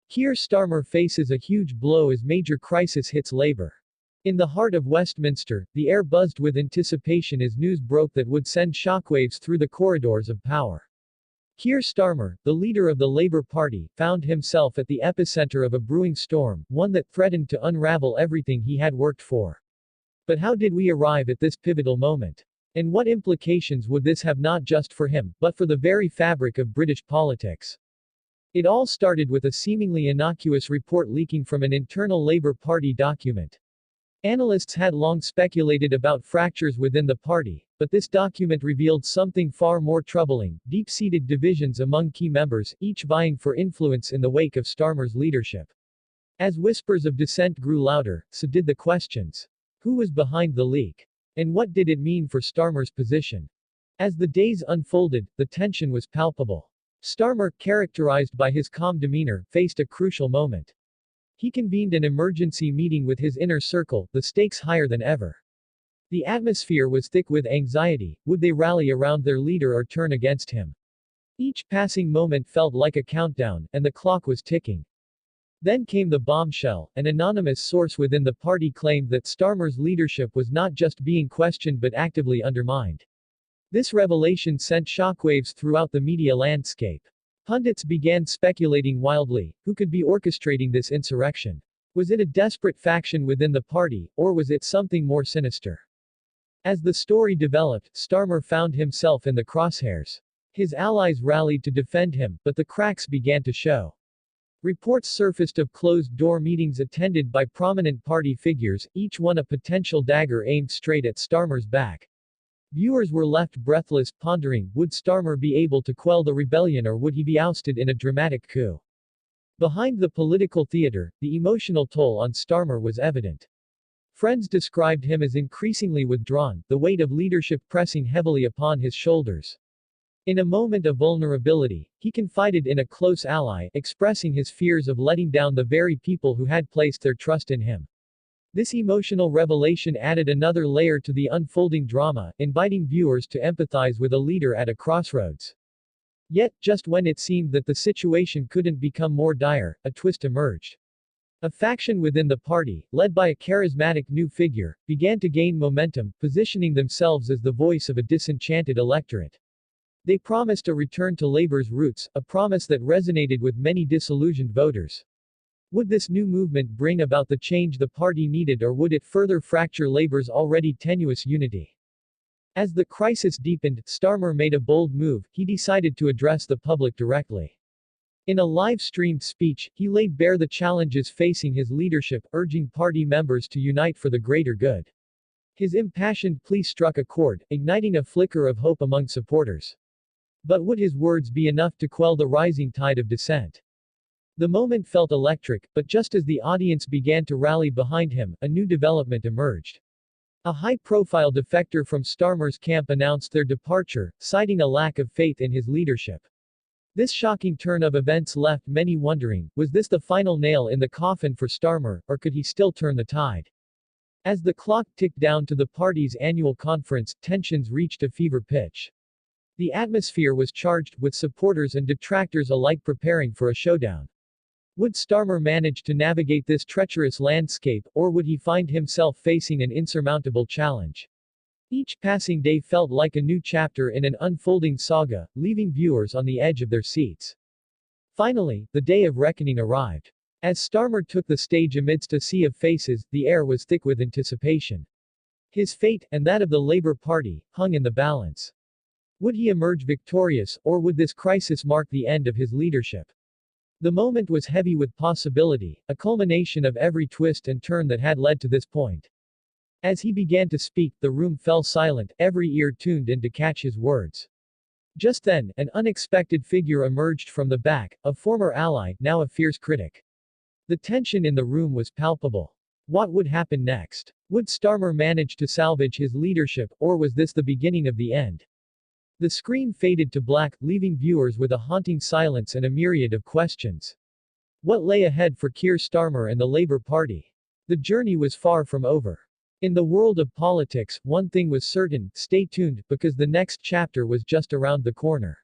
Keir Starmer faces a huge blow as major crisis hits Labour. In the heart of Westminster, the air buzzed with anticipation as news broke that would send shockwaves through the corridors of power. Keir Starmer, the leader of the Labour Party, found himself at the epicenter of a brewing storm, one that threatened to unravel everything he had worked for. But how did we arrive at this pivotal moment? And what implications would this have not just for him, but for the very fabric of British politics? It all started with a seemingly innocuous report leaking from an internal Labour Party document. Analysts had long speculated about fractures within the party, but this document revealed something far more troubling: deep-seated divisions among key members, each vying for influence in the wake of Starmer's leadership. As whispers of dissent grew louder, so did the questions. Who was behind the leak? And what did it mean for Starmer's position? As the days unfolded, the tension was palpable. Starmer, characterized by his calm demeanor, faced a crucial moment. He convened an emergency meeting with his inner circle, the stakes higher than ever. The atmosphere was thick with anxiety. Would they rally around their leader or turn against him? Each passing moment felt like a countdown, and the clock was ticking. Then came the bombshell. An anonymous source within the party claimed that Starmer's leadership was not just being questioned but actively undermined. This revelation sent shockwaves throughout the media landscape. Pundits began speculating wildly: who could be orchestrating this insurrection? Was it a desperate faction within the party, or was it something more sinister? As the story developed, Starmer found himself in the crosshairs. His allies rallied to defend him, but the cracks began to show. Reports surfaced of closed-door meetings attended by prominent party figures, each one a potential dagger aimed straight at Starmer's back. Viewers were left breathless, pondering: would Starmer be able to quell the rebellion, or would he be ousted in a dramatic coup? Behind the political theater, the emotional toll on Starmer was evident. Friends described him as increasingly withdrawn, the weight of leadership pressing heavily upon his shoulders. In a moment of vulnerability, he confided in a close ally, expressing his fears of letting down the very people who had placed their trust in him. This emotional revelation added another layer to the unfolding drama, inviting viewers to empathize with a leader at a crossroads. Yet, just when it seemed that the situation couldn't become more dire, a twist emerged. A faction within the party, led by a charismatic new figure, began to gain momentum, positioning themselves as the voice of a disenchanted electorate. They promised a return to Labour's roots, a promise that resonated with many disillusioned voters. Would this new movement bring about the change the party needed, or would it further fracture Labour's already tenuous unity? As the crisis deepened, Starmer made a bold move. He decided to address the public directly. In a live-streamed speech, he laid bare the challenges facing his leadership, urging party members to unite for the greater good. His impassioned plea struck a chord, igniting a flicker of hope among supporters. But would his words be enough to quell the rising tide of dissent? The moment felt electric, but just as the audience began to rally behind him, a new development emerged. A high-profile defector from Starmer's camp announced their departure, citing a lack of faith in his leadership. This shocking turn of events left many wondering: was this the final nail in the coffin for Starmer, or could he still turn the tide? As the clock ticked down to the party's annual conference, tensions reached a fever pitch. The atmosphere was charged, with supporters and detractors alike preparing for a showdown. Would Starmer manage to navigate this treacherous landscape, or would he find himself facing an insurmountable challenge? Each passing day felt like a new chapter in an unfolding saga, leaving viewers on the edge of their seats. Finally, the day of reckoning arrived. As Starmer took the stage amidst a sea of faces, the air was thick with anticipation. His fate, and that of the Labour Party, hung in the balance. Would he emerge victorious, or would this crisis mark the end of his leadership? The moment was heavy with possibility, a culmination of every twist and turn that had led to this point. As he began to speak, the room fell silent, every ear tuned in to catch his words. Just then, an unexpected figure emerged from the back, a former ally, now a fierce critic. The tension in the room was palpable. What would happen next? Would Starmer manage to salvage his leadership, or was this the beginning of the end? The screen faded to black, leaving viewers with a haunting silence and a myriad of questions. What lay ahead for Keir Starmer and the Labour Party? The journey was far from over. In the world of politics, one thing was certain: stay tuned, because the next chapter was just around the corner.